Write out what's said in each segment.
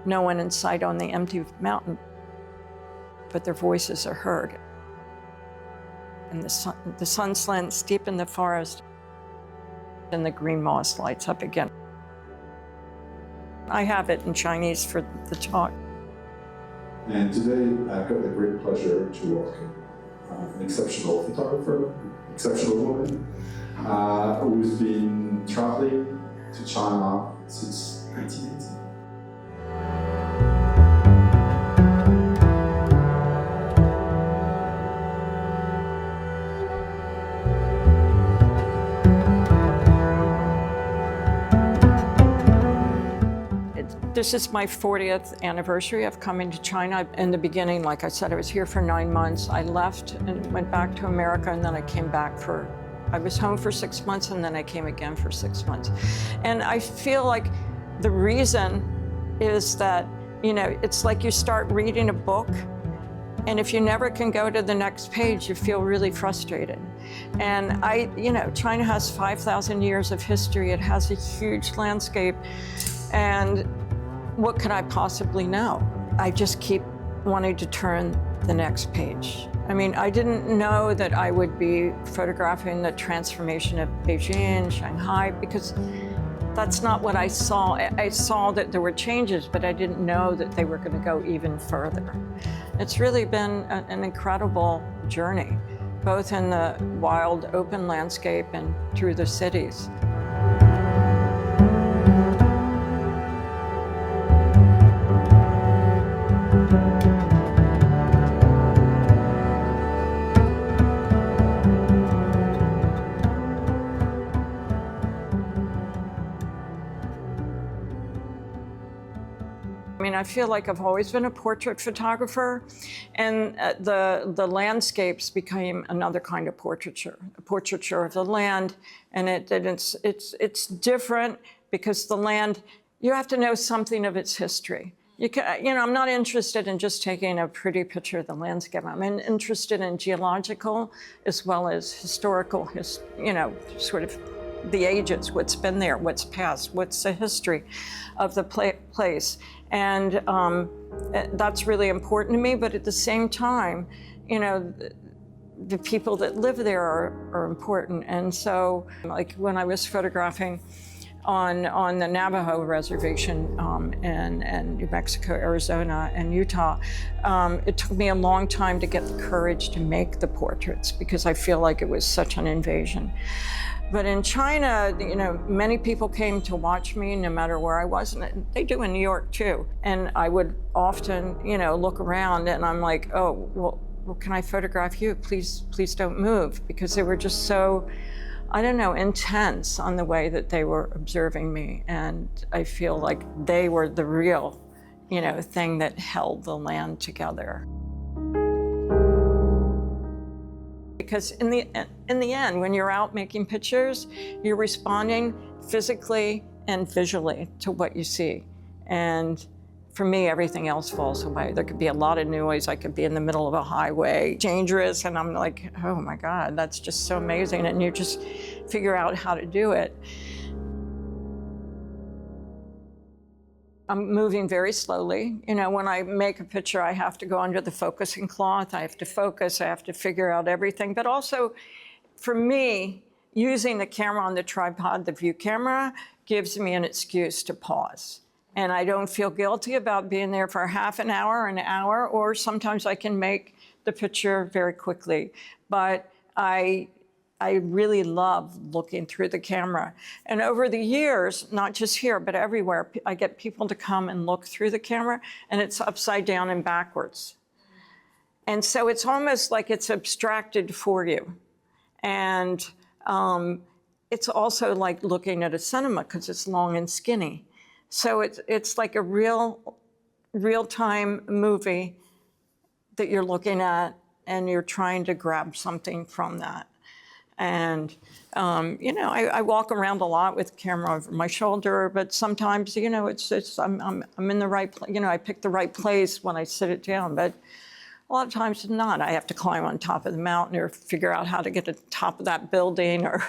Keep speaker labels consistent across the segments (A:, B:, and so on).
A: no one in sight on the empty mountain, but their voices are heard. And the sun slants deep in the forest, and the green moss lights up again. I have it in Chinese for the talk.
B: And today I've got the great pleasure to welcome an exceptional photographer, exceptional woman, who's been traveling to China since 1980.
A: This is my 40th anniversary of coming to China. In the beginning, like I said, I was here for 9 months. I left and went back to America, and then I came back I was home for 6 months, and then I came again for 6 months. And I feel like the reason is that, it's like you start reading a book, and if you never can go to the next page, you feel really frustrated. And China has 5,000 years of history. It has a huge landscape. And what could I possibly know? I just keep wanting to turn the next page. I mean, I didn't know that I would be photographing the transformation of Beijing, Shanghai, because that's not what I saw. I saw that there were changes, but I didn't know that they were going to go even further. It's really been an incredible journey, both in the wild, open landscape and through the cities. I mean, I feel like I've always been a portrait photographer, and the landscapes became another kind of portraiture, a portraiture of the land, and it's different because the land, you have to know something of its history. I'm not interested in just taking a pretty picture of the landscape. I'm interested in geological as well as historical, sort of the ages, what's been there, what's past, what's the history of the place. And that's really important to me, but at the same time, the people that live there are important. And so, like when I was photographing on the Navajo reservation in New Mexico, Arizona, and Utah, it took me a long time to get the courage to make the portraits because I feel like it was such an invasion. But in China, many people came to watch me no matter where I was, and they do in New York too. And I would often, look around and I'm like, oh, well, can I photograph you? Please don't move, because they were just so, intense on the way that they were observing me. And I feel like they were the real, thing that held the land together. Because in the end, when you're out making pictures, you're responding physically and visually to what you see. And for me, everything else falls away. There could be a lot of noise. I could be in the middle of a highway, dangerous, and I'm like, oh my God, that's just so amazing. And you just figure out how to do it. I'm moving very slowly. When I make a picture, I have to go under the focusing cloth. I have to focus, I have to figure out everything. But also, for me, using the camera on the tripod, the view camera, gives me an excuse to pause. And I don't feel guilty about being there for half an hour, or sometimes I can make the picture very quickly. But I really love looking through the camera. And over the years, not just here, but everywhere, I get people to come and look through the camera, and it's upside down and backwards. And so it's almost like it's abstracted for you. And it's also like looking at a cinema because it's long and skinny. So it's like a real-time movie that you're looking at, and you're trying to grab something from that. And, I walk around a lot with the camera over my shoulder, but sometimes, I'm in the right place. I pick the right place when I sit it down, but a lot of times it's not. I have to climb on top of the mountain or figure out how to get to the top of that building or.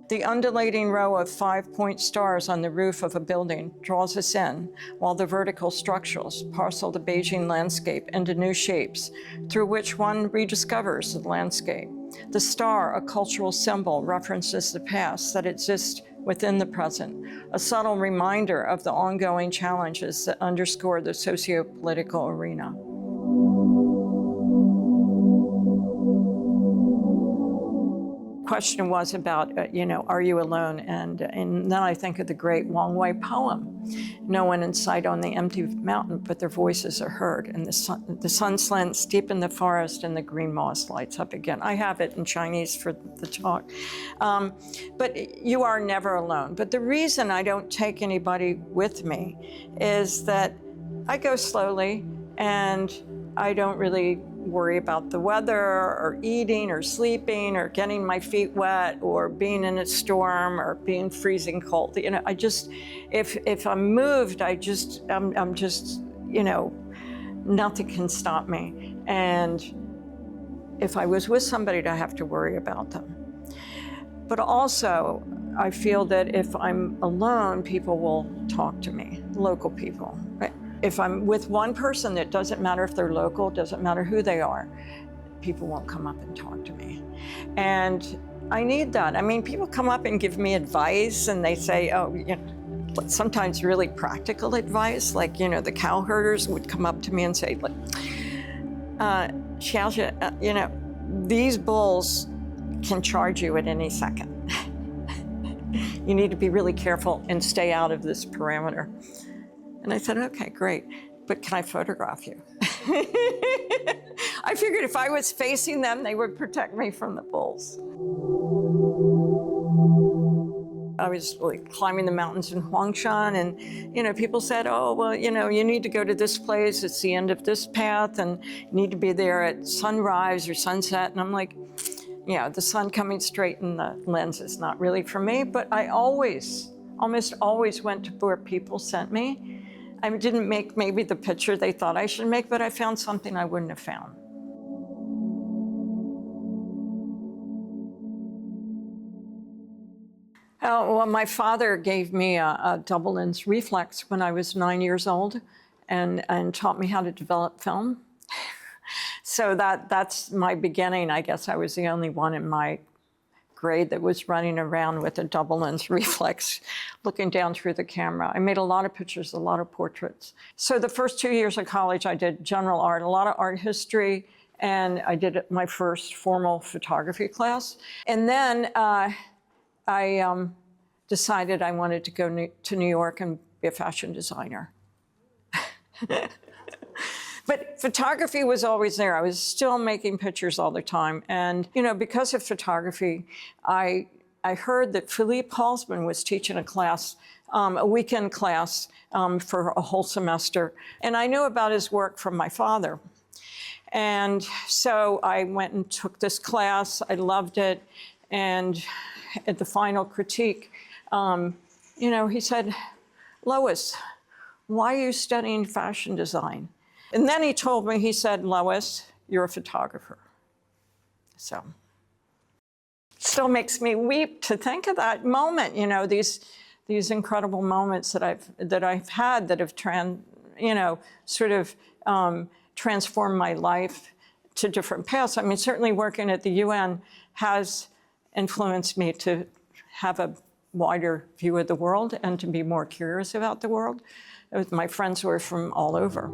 A: The undulating row of 5-point stars on the roof of a building draws us in, while the vertical structures parcel the Beijing landscape into new shapes, through which one rediscovers the landscape. The star, a cultural symbol, references the past that exists within the present, a subtle reminder of the ongoing challenges that underscore the socio-political arena. Question was about, are you alone? And then I think of the great Wang Wei poem, no one in sight on the empty mountain, but their voices are heard. And the sun slants deep in the forest and the green moss lights up again. I have it in Chinese for the talk. But you are never alone. But the reason I don't take anybody with me is that I go slowly and I don't really worry about the weather or eating or sleeping or getting my feet wet or being in a storm or being freezing cold. I just, if I'm moved, I'm just, nothing can stop me. And if I was with somebody, I have to worry about them. But also, I feel that if I'm alone, people will talk to me, local people. Right? If I'm with one person, it doesn't matter if they're local, doesn't matter who they are, people won't come up and talk to me. And I need that. I mean, people come up and give me advice and they say, sometimes really practical advice, like, the cow herders would come up to me and say, Xiaoxia, these bulls can charge you at any second. You need to be really careful and stay out of this parameter. And I said, okay, great, but can I photograph you? I figured if I was facing them, they would protect me from the bulls. I was climbing the mountains in Huangshan, and people said, oh, well, you need to go to this place, it's the end of this path, and you need to be there at sunrise or sunset. And I'm like, the sun coming straight in the lens is not really for me, but I almost always went to where people sent me. I didn't make maybe the picture they thought I should make, but I found something I wouldn't have found. Well, my father gave me a double lens reflex when I was 9 years old and taught me how to develop film. So that's my beginning. I guess I was the only one in my grade that was running around with a double lens reflex, looking down through the camera. I made a lot of pictures, a lot of portraits. So the first 2 years of college, I did general art, a lot of art history, and I did my first formal photography class. And then I decided I wanted to go to New York and be a fashion designer. But photography was always there. I was still making pictures all the time. And, because of photography, I heard that Philippe Halsman was teaching a class, a weekend class for a whole semester. And I knew about his work from my father. And so I went and took this class. I loved it. And at the final critique, he said, Lois, why are you studying fashion design? And then he told me, he said, Lois, you're a photographer. So still makes me weep to think of that moment, these incredible moments that I've had that have transformed my life to different paths. I mean, certainly working at the UN has influenced me to have a wider view of the world and to be more curious about the world. My friends were from all over.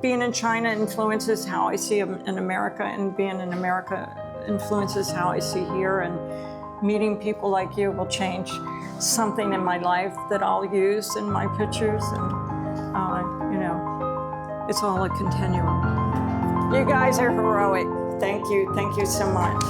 A: Being in China influences how I see in America, and being in America influences how I see here, and meeting people like you will change something in my life that I'll use in my pictures, and it's all a continuum. You guys are heroic. Thank you so much.